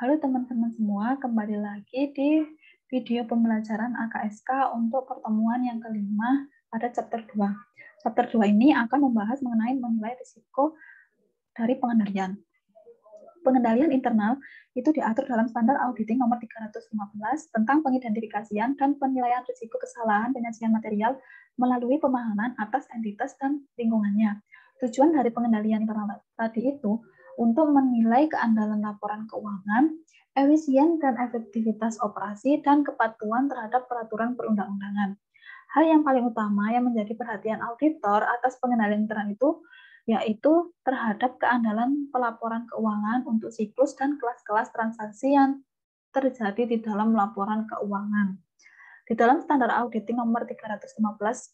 Halo teman-teman semua, kembali lagi di video pembelajaran AKSK untuk pertemuan yang kelima pada chapter 2. Chapter 2 ini akan membahas mengenai menilai risiko dari pengendalian. Pengendalian internal itu diatur dalam standar auditing nomor 315 tentang pengidentifikasian dan penilaian risiko kesalahan penyajian material melalui pemahaman atas entitas dan lingkungannya. Tujuan dari pengendalian internal tadi itu untuk menilai keandalan laporan keuangan, efisien dan efektivitas operasi, dan kepatuhan terhadap peraturan perundang-undangan. Hal yang paling utama yang menjadi perhatian auditor atas pengendalian internal itu yaitu terhadap keandalan pelaporan keuangan untuk siklus dan kelas-kelas transaksi yang terjadi di dalam laporan keuangan. Di dalam standar auditing nomor 315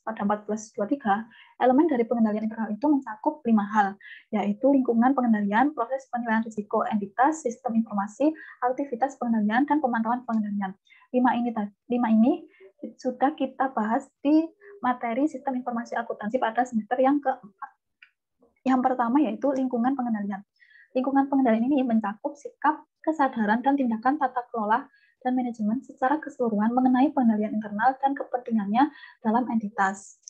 pada 1423, elemen dari pengendalian internal itu mencakup 5 hal, yaitu lingkungan pengendalian, proses penilaian risiko entitas, sistem informasi, aktivitas pengendalian, dan pemantauan pengendalian. 5 ini sudah kita bahas di materi sistem informasi akuntansi pada semester yang keempat. Yang pertama yaitu lingkungan pengendalian. Lingkungan pengendalian ini mencakup sikap, kesadaran, dan tindakan tata kelola dan manajemen secara keseluruhan mengenai pengendalian internal dan kepentingannya dalam entitas.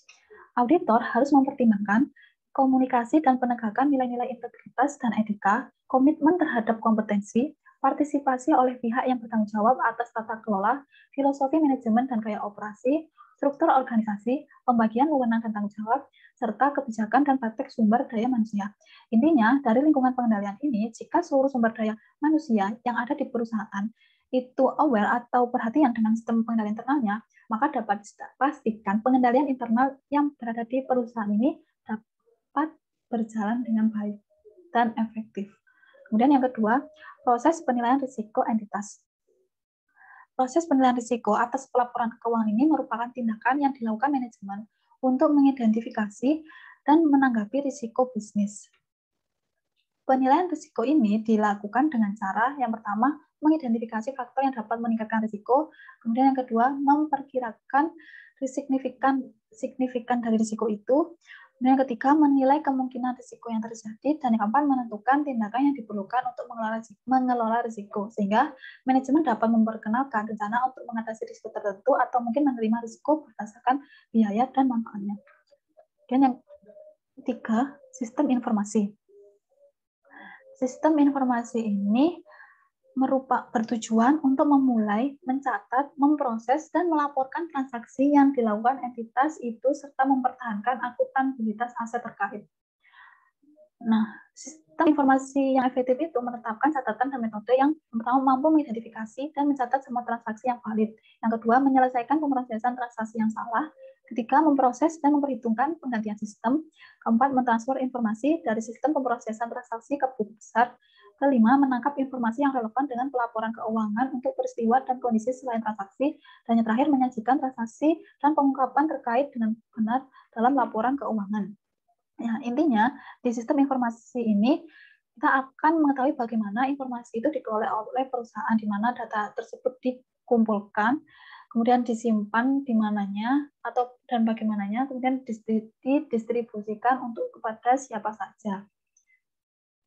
Auditor harus mempertimbangkan komunikasi dan penegakan nilai-nilai integritas dan etika, komitmen terhadap kompetensi, partisipasi oleh pihak yang bertanggung jawab atas tata kelola, filosofi manajemen dan gaya operasi, struktur organisasi, pembagian wewenang dan tanggung jawab, serta kebijakan dan praktek sumber daya manusia. Intinya, dari lingkungan pengendalian ini, jika seluruh sumber daya manusia yang ada di perusahaan itu aware atau perhatian dengan sistem pengendalian internalnya, maka dapat dipastikan pengendalian internal yang berada di perusahaan ini dapat berjalan dengan baik dan efektif. Kemudian yang kedua, proses penilaian risiko entitas. Proses penilaian risiko atas pelaporan keuangan ini merupakan tindakan yang dilakukan manajemen untuk mengidentifikasi dan menanggapi risiko bisnis. Penilaian risiko ini dilakukan dengan cara yang pertama, mengidentifikasi faktor yang dapat meningkatkan risiko, kemudian yang kedua, memperkirakan signifikan dari risiko itu, kemudian yang ketiga, menilai kemungkinan risiko yang terjadi, dan yang keempat, menentukan tindakan yang diperlukan untuk mengelola risiko, sehingga manajemen dapat memperkenalkan rencana untuk mengatasi risiko tertentu atau mungkin menerima risiko berdasarkan biaya dan manfaatnya. Dan yang ketiga, sistem informasi. Sistem informasi ini bertujuan untuk memulai, mencatat, memproses, dan melaporkan transaksi yang dilakukan entitas itu serta mempertahankan akuntabilitas aset terkait. Nah, sistem informasi yang efektif itu menetapkan catatan dan metode yang pertama mampu mengidentifikasi dan mencatat semua transaksi yang valid. Yang kedua, menyelesaikan pemrosesan transaksi yang salah. Ketiga, memproses dan memperhitungkan penggantian sistem. Keempat, mentransfer informasi dari sistem pemrosesan transaksi ke buku besar. Kelima, menangkap informasi yang relevan dengan pelaporan keuangan untuk peristiwa dan kondisi selain transaksi. Dan yang terakhir, menyajikan transaksi dan pengungkapan terkait dengan benar dalam laporan keuangan. Ya, intinya, di sistem informasi ini, kita akan mengetahui bagaimana informasi itu dikelola oleh perusahaan, di mana data tersebut dikumpulkan, kemudian disimpan di mananya, dan bagaimananya, kemudian didistribusikan untuk kepada siapa saja.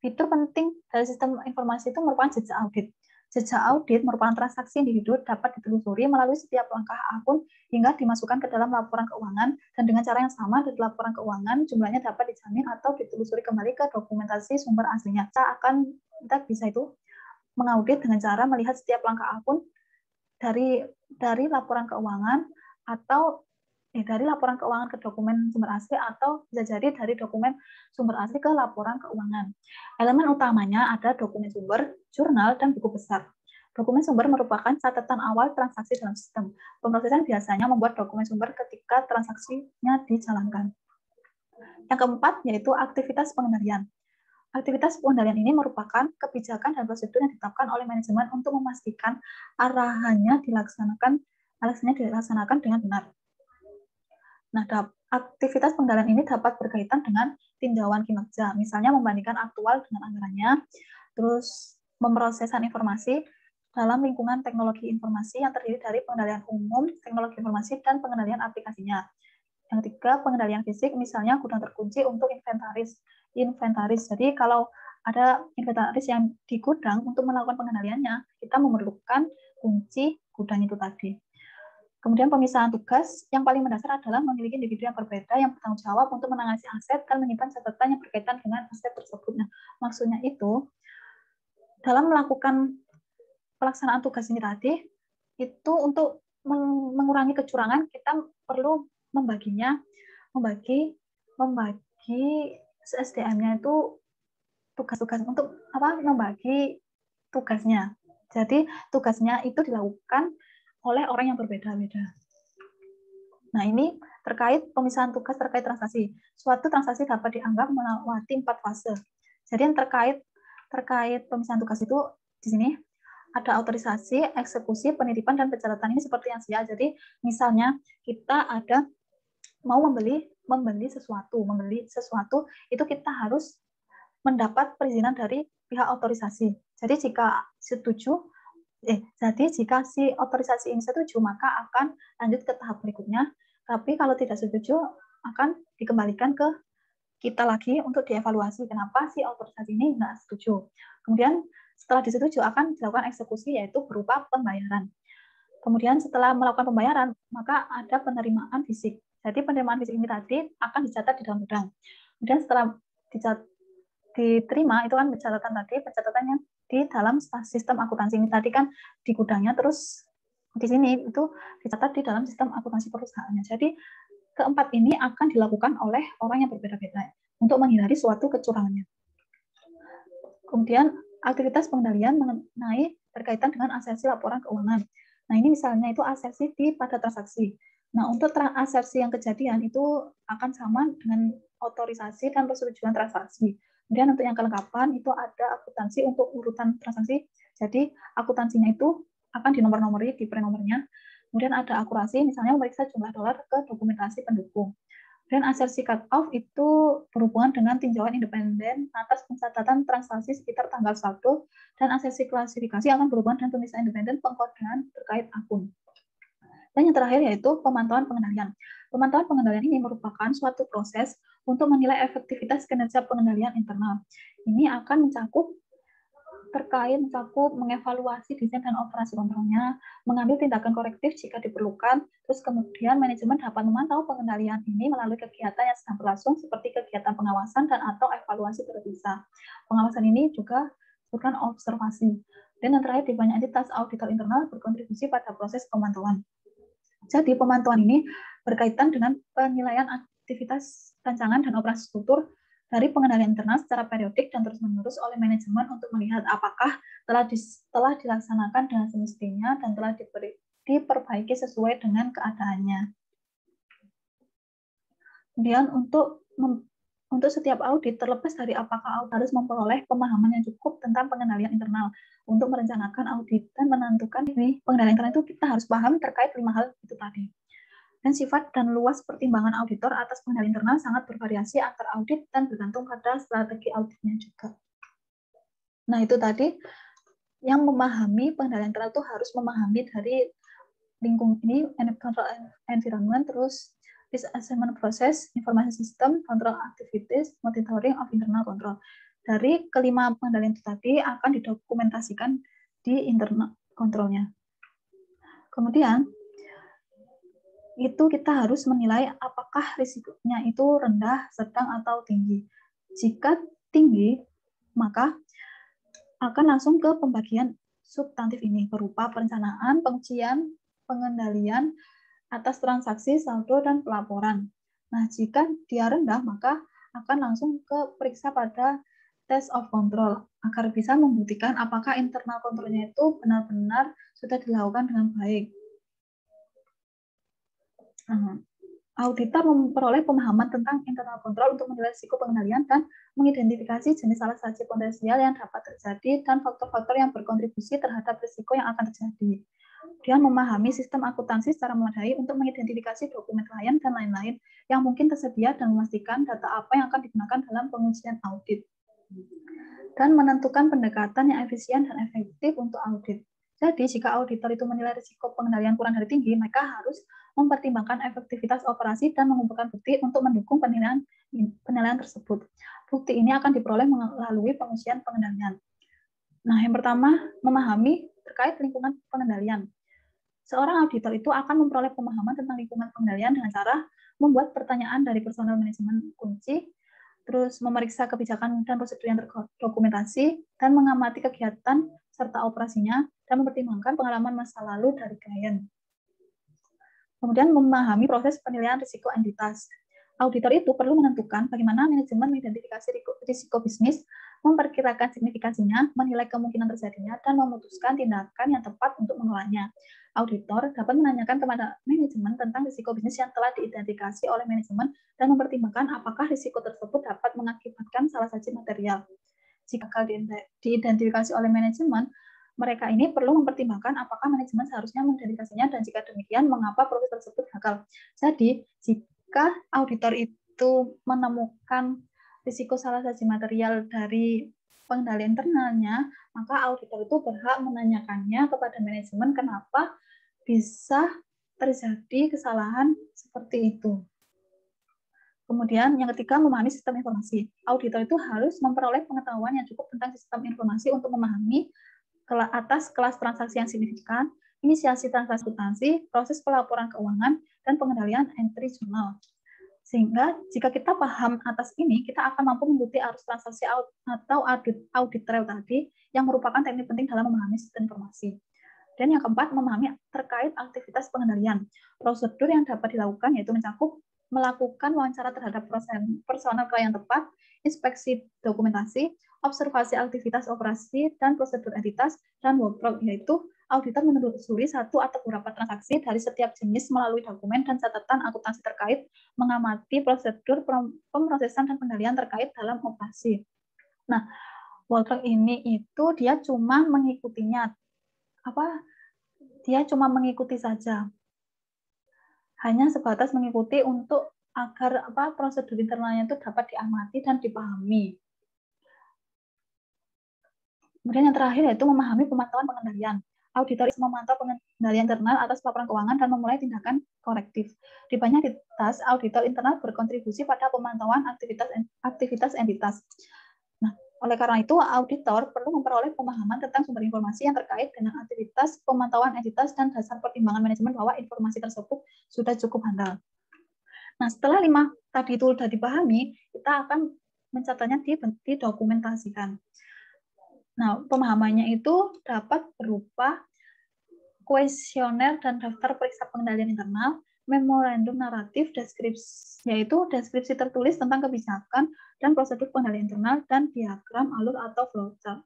Fitur penting dari sistem informasi itu merupakan jejak audit. Jejak audit merupakan transaksi individu dapat ditelusuri melalui setiap langkah akun hingga dimasukkan ke dalam laporan keuangan, dan dengan cara yang sama dari laporan keuangan jumlahnya dapat dijamin atau ditelusuri kembali ke dokumentasi sumber aslinya. Kita bisa itu mengaudit dengan cara melihat setiap langkah akun dari laporan keuangan atau dari laporan keuangan ke dokumen sumber asli, atau bisa jadi dari dokumen sumber asli ke laporan keuangan. Elemen utamanya ada dokumen sumber, jurnal, dan buku besar. Dokumen sumber merupakan catatan awal transaksi dalam sistem. Pemrosesan biasanya membuat dokumen sumber ketika transaksinya dijalankan. Yang keempat yaitu aktivitas pengendalian. Aktivitas pengendalian ini merupakan kebijakan dan prosedur yang ditetapkan oleh manajemen untuk memastikan arahannya dilaksanakan dengan benar. Nah, aktivitas pengendalian ini dapat berkaitan dengan tinjauan kinerja, misalnya membandingkan aktual dengan anggarannya, terus pemrosesan informasi dalam lingkungan teknologi informasi yang terdiri dari pengendalian umum, teknologi informasi, dan pengendalian aplikasinya. Yang ketiga, pengendalian fisik, misalnya gudang terkunci untuk inventaris. Jadi kalau ada inventaris yang di gudang, untuk melakukan pengendaliannya, kita memerlukan kunci gudang itu tadi. Kemudian pemisahan tugas yang paling mendasar adalah memiliki individu yang berbeda yang bertanggung jawab untuk menangani aset dan menyimpan catatan yang berkaitan dengan aset tersebut. Nah, maksudnya itu, dalam melakukan pelaksanaan tugas ini tadi, itu untuk mengurangi kecurangan, kita perlu membagi SDM-nya itu tugas-tugas untuk membagi tugasnya. Jadi tugasnya itu dilakukan oleh orang yang berbeda-beda. Nah, ini terkait pemisahan tugas terkait transaksi. Suatu transaksi dapat dianggap melewati 4 fase. Jadi yang terkait pemisahan tugas itu di sini ada autorisasi, eksekusi, penitipan, dan pencatatan. Ini seperti yang saya. Jadi misalnya kita ada mau membeli sesuatu, itu kita harus mendapat perizinan dari pihak otorisasi. Jadi jika si otorisasi ini setuju, maka akan lanjut ke tahap berikutnya. Tapi kalau tidak setuju, akan dikembalikan ke kita lagi untuk dievaluasi kenapa si otorisasi ini nggak setuju. Kemudian setelah disetujui akan dilakukan eksekusi, yaitu berupa pembayaran. Kemudian setelah melakukan pembayaran, maka ada penerimaan fisik. Jadi penerimaan fisik ini tadi akan dicatat di dalam gudang. Kemudian setelah diterima, itu kan pencatatannya di dalam sistem akuntansi ini tadi kan di gudangnya, terus di sini itu dicatat di dalam sistem akuntansi perusahaannya. Jadi keempat ini akan dilakukan oleh orang yang berbeda-beda untuk menghindari suatu kecurangannya. Kemudian aktivitas pengendalian mengenai berkaitan dengan asersi laporan keuangan. Nah, ini misalnya itu asersi pada transaksi. Nah, untuk asersi yang kejadian itu akan sama dengan otorisasi dan persetujuan transaksi. Kemudian untuk yang kelengkapan itu ada akuntansi untuk urutan transaksi. Jadi akuntansinya itu akan dinomor-nomori di prenomornya. Kemudian ada akurasi, misalnya memeriksa jumlah dolar ke dokumentasi pendukung. Dan asersi cut-off itu berhubungan dengan tinjauan independen atas pencatatan transaksi sekitar tanggal 1, dan asersi klasifikasi akan berhubungan dengan pemeriksaan independen pengkodean terkait akun. Dan yang terakhir yaitu pemantauan pengendalian. Pemantauan pengendalian ini merupakan suatu proses untuk menilai efektivitas kinerja pengendalian internal. Ini akan mencakup mengevaluasi desain dan operasi kontrolnya, mengambil tindakan korektif jika diperlukan, terus kemudian manajemen dapat memantau pengendalian ini melalui kegiatan yang sedang berlangsung seperti kegiatan pengawasan dan atau evaluasi terpisah. Pengawasan ini juga disebutkan observasi. Dan yang terakhir, di banyak entitas auditor internal berkontribusi pada proses pemantauan. Jadi pemantauan ini berkaitan dengan penilaian aktivitas rancangan dan operasi struktur dari pengendalian internal secara periodik dan terus-menerus oleh manajemen untuk melihat apakah telah dilaksanakan dengan semestinya dan telah diperbaiki sesuai dengan keadaannya. Kemudian untuk setiap audit, terlepas dari apakah audit harus memperoleh pemahaman yang cukup tentang pengendalian internal untuk merencanakan audit dan menentukan ini pengendalian internal itu, kita harus paham terkait 5 hal itu tadi. Dan sifat dan luas pertimbangan auditor atas pengendalian internal sangat bervariasi antar audit dan bergantung pada strategi auditnya juga. Nah, itu tadi yang memahami pengendalian internal itu harus memahami dari lingkungan ini, control environment, terus risk assessment process, information system, control activities, monitoring of internal control. Dari kelima pengendalian itu tadi akan didokumentasikan di internal controlnya. Kemudian itu kita harus menilai apakah risikonya itu rendah, sedang, atau tinggi. Jika tinggi, maka akan langsung ke pembagian substantif ini berupa perencanaan, pengujian, pengendalian atas transaksi, saldo, dan pelaporan. Nah, jika dia rendah, maka akan langsung ke periksa pada test of control agar bisa membuktikan apakah internal kontrolnya itu benar-benar sudah dilakukan dengan baik. Auditor memperoleh pemahaman tentang internal control untuk menilai risiko pengendalian dan mengidentifikasi jenis salah satu potensial yang dapat terjadi dan faktor-faktor yang berkontribusi terhadap risiko yang akan terjadi. Dia memahami sistem akuntansi secara memadai untuk mengidentifikasi dokumen klien dan lain-lain yang mungkin tersedia dan memastikan data apa yang akan digunakan dalam pengujian audit. Dan menentukan pendekatan yang efisien dan efektif untuk audit. Jadi, jika auditor itu menilai risiko pengendalian kurang dari tinggi, mereka harus mempertimbangkan efektivitas operasi dan mengumpulkan bukti untuk mendukung penilaian tersebut. Bukti ini akan diperoleh melalui pengujian pengendalian. Nah, yang pertama, memahami terkait lingkungan pengendalian. Seorang auditor itu akan memperoleh pemahaman tentang lingkungan pengendalian dengan cara membuat pertanyaan dari personal manajemen kunci, terus memeriksa kebijakan dan prosedur yang terdokumentasi, dan mengamati kegiatan serta operasinya, dan mempertimbangkan pengalaman masa lalu dari klien. Kemudian memahami proses penilaian risiko entitas. Auditor itu perlu menentukan bagaimana manajemen mengidentifikasi risiko bisnis, memperkirakan signifikansinya, menilai kemungkinan terjadinya, dan memutuskan tindakan yang tepat untuk mengelolanya. Auditor dapat menanyakan kepada manajemen tentang risiko bisnis yang telah diidentifikasi oleh manajemen dan mempertimbangkan apakah risiko tersebut dapat mengakibatkan salah satu material. Jika gagal diidentifikasi oleh manajemen, mereka ini perlu mempertimbangkan apakah manajemen seharusnya mengidentifikasinya dan jika demikian, mengapa proses tersebut gagal. Jadi, jika auditor itu menemukan risiko salah satu material dari pengendalian internalnya, maka auditor itu berhak menanyakannya kepada manajemen kenapa bisa terjadi kesalahan seperti itu. Kemudian yang ketiga, memahami sistem informasi. Auditor itu harus memperoleh pengetahuan yang cukup tentang sistem informasi untuk memahami atas kelas transaksi yang signifikan, inisiasi transaksi, proses pelaporan keuangan, dan pengendalian entry jurnal. Sehingga jika kita paham atas ini, kita akan mampu mengikuti arus transaksi atau audit trail tadi yang merupakan teknik penting dalam memahami sistem informasi. Dan yang keempat, memahami terkait aktivitas pengendalian. Prosedur yang dapat dilakukan yaitu mencakup melakukan wawancara terhadap personal klien tepat, inspeksi dokumentasi, observasi aktivitas operasi dan prosedur entitas, dan workflow, yaitu auditor menelusuri satu atau beberapa transaksi dari setiap jenis melalui dokumen dan catatan akuntansi terkait, mengamati prosedur pemrosesan dan pengendalian terkait dalam operasi. Nah, workflow ini itu dia cuma mengikutinya, dia cuma mengikuti saja, hanya sebatas mengikuti untuk agar prosedur internalnya itu dapat diamati dan dipahami. Kemudian yang terakhir yaitu memahami pemantauan pengendalian. Auditor memantau pengendalian internal atas laporan keuangan dan memulai tindakan korektif. Di banyak entitas, auditor internal berkontribusi pada pemantauan aktivitas entitas. Nah, oleh karena itu, auditor perlu memperoleh pemahaman tentang sumber informasi yang terkait dengan aktivitas pemantauan entitas dan dasar pertimbangan manajemen bahwa informasi tersebut sudah cukup handal. Nah, setelah 5 tadi itu sudah dipahami, kita akan mencatatnya didokumentasikan. Nah, pemahamannya itu dapat berupa kuesioner dan daftar periksa pengendalian internal, memorandum naratif, yaitu deskripsi tertulis tentang kebijakan dan prosedur pengendalian internal, dan diagram alur atau flowchart.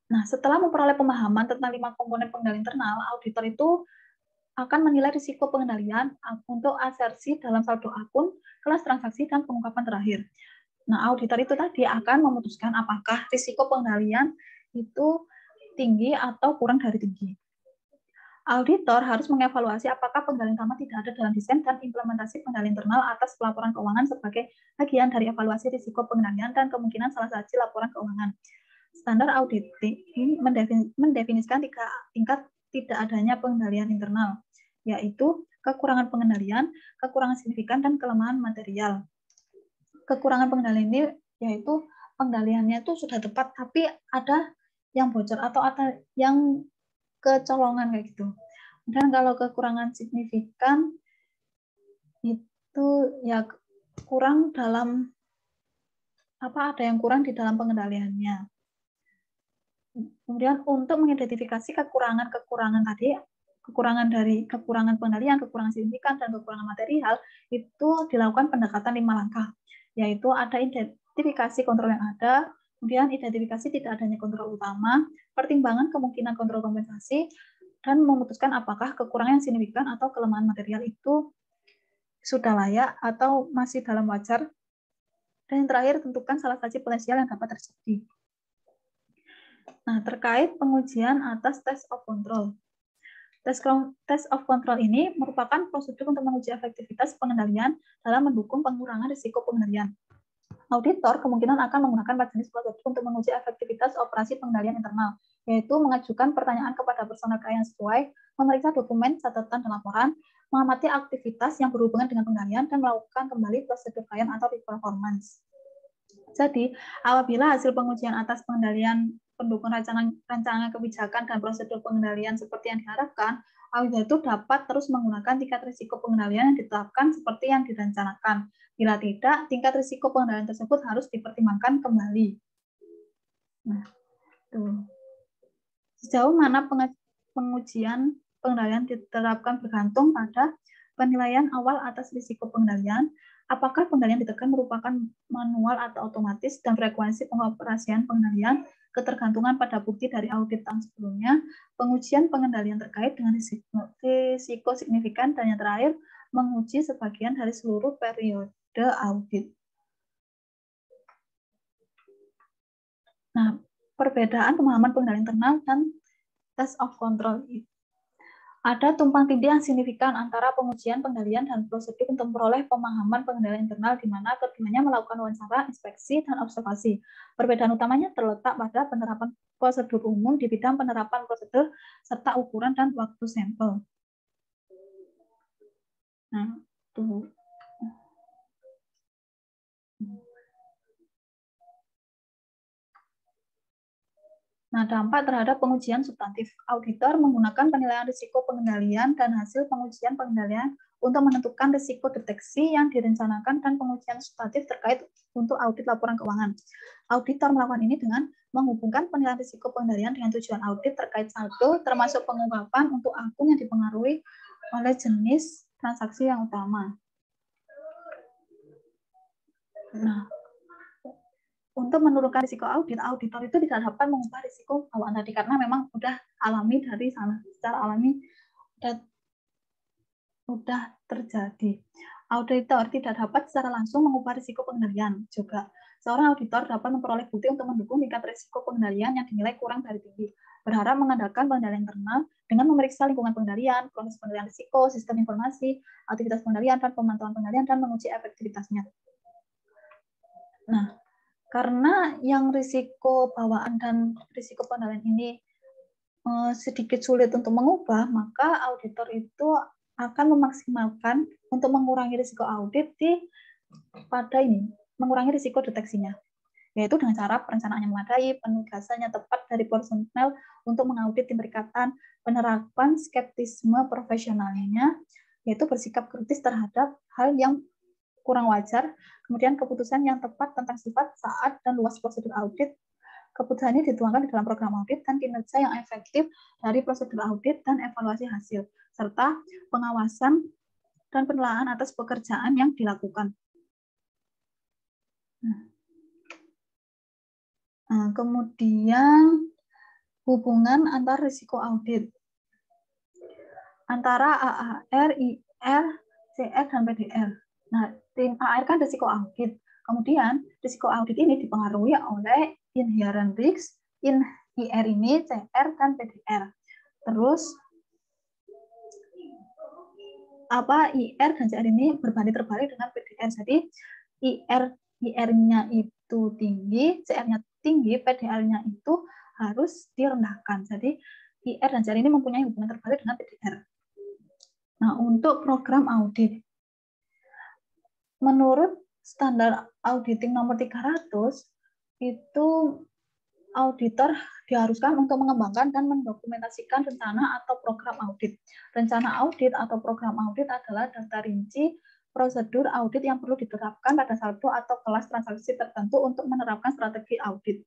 Nah, setelah memperoleh pemahaman tentang 5 komponen pengendalian internal, auditor itu akan menilai risiko pengendalian untuk asersi dalam saldo akun, kelas transaksi, dan pengungkapan terakhir. Nah, auditor itu tadi akan memutuskan apakah risiko pengendalian itu tinggi atau kurang dari tinggi. Auditor harus mengevaluasi apakah pengendalian utama tidak ada dalam desain dan implementasi pengendalian internal atas pelaporan keuangan sebagai bagian dari evaluasi risiko pengendalian dan kemungkinan salah satu laporan keuangan. Standar auditing mendefinisikan 3 tingkat tidak adanya pengendalian internal, yaitu kekurangan pengendalian, kekurangan signifikan, dan kelemahan material. Kekurangan pengendalian ini yaitu pengendaliannya itu sudah tepat, tapi ada yang bocor atau ada yang kecolongan kayak gitu. Dan kalau kekurangan signifikan itu ya kurang dalam ada yang kurang di dalam pengendaliannya. Kemudian untuk mengidentifikasi kekurangan tadi, kekurangan pengendalian, kekurangan signifikan, dan kekurangan material, itu dilakukan pendekatan 5 langkah, yaitu ada identifikasi kontrol yang ada, kemudian identifikasi tidak adanya kontrol utama, pertimbangan kemungkinan kontrol kompensasi, dan memutuskan apakah kekurangan yang signifikan atau kelemahan material itu sudah layak atau masih dalam wajar, dan yang terakhir tentukan salah satu potensial yang dapat terjadi. Nah, terkait pengujian atas test of control. Test of control ini merupakan prosedur untuk menguji efektivitas pengendalian dalam mendukung pengurangan risiko pengendalian. Auditor kemungkinan akan menggunakan 4 jenis prosedur untuk menguji efektivitas operasi pengendalian internal, yaitu mengajukan pertanyaan kepada personal klien sesuai, memeriksa dokumen, catatan, dan laporan, mengamati aktivitas yang berhubungan dengan penggalian, dan melakukan kembali prosedur klien atau performance. Jadi, apabila hasil pengujian atas pengendalian pendukung rancangan kebijakan dan prosedur pengendalian seperti yang diharapkan, auditor itu dapat terus menggunakan tingkat risiko pengendalian yang ditetapkan seperti yang direncanakan. Bila tidak, tingkat risiko pengendalian tersebut harus dipertimbangkan kembali. Nah, tuh. Sejauh mana pengujian pengendalian diterapkan bergantung pada penilaian awal atas risiko pengendalian, apakah pengendalian ditekan merupakan manual atau otomatis, dan frekuensi pengoperasian pengendalian, ketergantungan pada bukti dari audit tahun sebelumnya, pengujian pengendalian terkait dengan risiko signifikan, dan yang terakhir, menguji sebagian dari seluruh periode audit. Nah, perbedaan pemahaman pengendalian internal dan test of control. Ada tumpang tindih yang signifikan antara pengujian, pengendalian, dan prosedur untuk memperoleh pemahaman pengendalian internal di mana keduanya melakukan wawancara, inspeksi, dan observasi. Perbedaan utamanya terletak pada penerapan prosedur umum di bidang penerapan prosedur serta ukuran dan waktu sampel. Nah, tuh. Nah, dampak terhadap pengujian substantif. Auditor menggunakan penilaian risiko pengendalian dan hasil pengujian pengendalian untuk menentukan risiko deteksi yang direncanakan dan pengujian substantif terkait untuk audit laporan keuangan. Auditor melakukan ini dengan menghubungkan penilaian risiko pengendalian dengan tujuan audit terkait saldo, termasuk pengungkapan untuk akun yang dipengaruhi oleh jenis transaksi yang utama. Nah, untuk menurunkan risiko audit, auditor itu tidak dapat mengubah risiko bawaan tadi karena memang sudah alami dari sana, secara alami sudah terjadi. Auditor tidak dapat secara langsung mengubah risiko pengendalian. Juga, seorang auditor dapat memperoleh bukti untuk mendukung tingkat risiko pengendalian yang dinilai kurang dari tinggi. Berharap mengandalkan pengendalian internal dengan memeriksa lingkungan pengendalian, proses pengendalian risiko, sistem informasi, aktivitas pengendalian, dan pemantauan pengendalian, dan menguji efektivitasnya. Nah, karena yang risiko bawaan dan risiko pengendalian ini sedikit sulit untuk mengubah, maka auditor itu akan memaksimalkan untuk mengurangi risiko audit mengurangi risiko deteksinya, yaitu dengan cara perencanaan yang memadai, penugasannya tepat dari personel untuk mengaudit tim perikatan, penerapan skeptisme profesionalnya, yaitu bersikap kritis terhadap hal yang kurang wajar, kemudian keputusan yang tepat tentang sifat, saat, dan luas prosedur audit. Keputusan ini dituangkan di dalam program audit dan kinerja yang efektif dari prosedur audit dan evaluasi hasil, serta pengawasan dan penilaian atas pekerjaan yang dilakukan. Nah, kemudian hubungan antar risiko audit antara AAR, IR, CR, dan PDR. Nah, tim AR kan risiko audit. Kemudian, risiko audit ini dipengaruhi oleh inherent risk, IR ini, CR, dan PDR. Terus, IR dan CR ini berbanding terbalik dengan PDR. Jadi, IR-nya itu tinggi, CR-nya tinggi, PDR-nya itu harus direndahkan. Jadi, IR dan CR ini mempunyai hubungan terbalik dengan PDR. Nah, untuk program audit, menurut standar auditing nomor 300, itu auditor diharuskan untuk mengembangkan dan mendokumentasikan rencana atau program audit. Rencana audit atau program audit adalah daftar rinci prosedur audit yang perlu diterapkan pada saldo atau kelas transaksi tertentu untuk menerapkan strategi audit.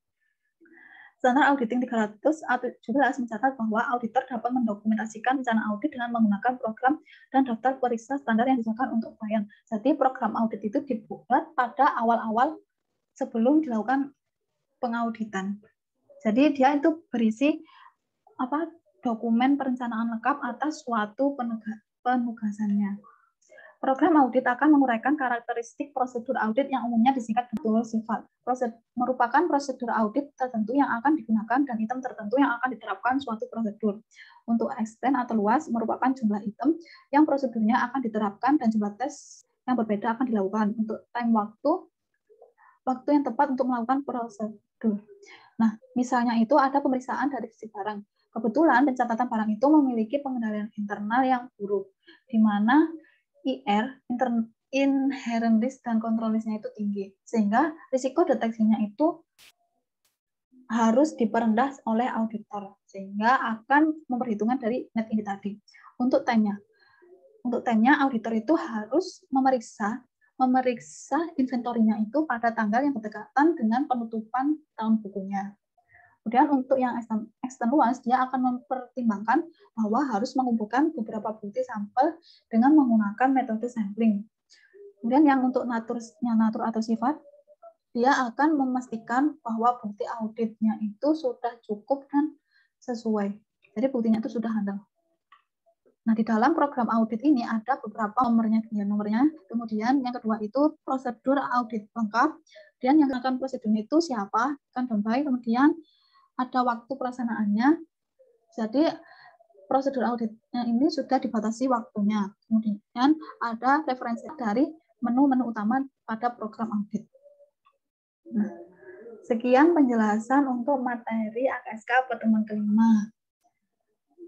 Standar Auditing 317 mencatat bahwa auditor dapat mendokumentasikan rencana audit dengan menggunakan program dan daftar periksa standar yang disediakan untuk klien. Jadi program audit itu dibuat pada awal-awal sebelum dilakukan pengauditan. Jadi dia itu berisi dokumen perencanaan lengkap atas suatu penugasannya. Program audit akan menguraikan karakteristik prosedur audit yang umumnya disingkat betul sifat. Merupakan prosedur audit tertentu yang akan digunakan dan item tertentu yang akan diterapkan suatu prosedur. Untuk extend atau luas merupakan jumlah item yang prosedurnya akan diterapkan dan jumlah tes yang berbeda akan dilakukan. Untuk time waktu yang tepat untuk melakukan prosedur. Nah, misalnya itu ada pemeriksaan dari fisik barang. Kebetulan pencatatan barang itu memiliki pengendalian internal yang buruk, di mana IR, inherent risk dan control risk-nya itu tinggi, sehingga risiko deteksinya itu harus diperendah oleh auditor, sehingga akan memperhitungkan dari net ini tadi. Untuk T-nya auditor itu harus memeriksa inventorinya itu pada tanggal yang berdekatan dengan penutupan tahun bukunya. Kemudian untuk yang extenuans, dia akan mempertimbangkan bahwa harus mengumpulkan beberapa bukti sampel dengan menggunakan metode sampling. Kemudian yang untuk natur atau sifat, dia akan memastikan bahwa bukti auditnya itu sudah cukup dan sesuai. Jadi buktinya itu sudah handal. Nah, di dalam program audit ini ada beberapa nomornya. Kemudian yang kedua itu prosedur audit lengkap. Dan yang akan prosedurnya itu siapa, kan dan baik. Kemudian ada waktu pelaksanaannya. Jadi prosedur auditnya ini sudah dibatasi waktunya. Kemudian ada referensi dari menu-menu utama pada program audit. Nah, sekian penjelasan untuk materi AKSK pertemuan kelima.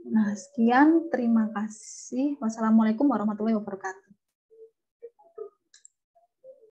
Nah, sekian, terima kasih. Wassalamualaikum warahmatullahi wabarakatuh.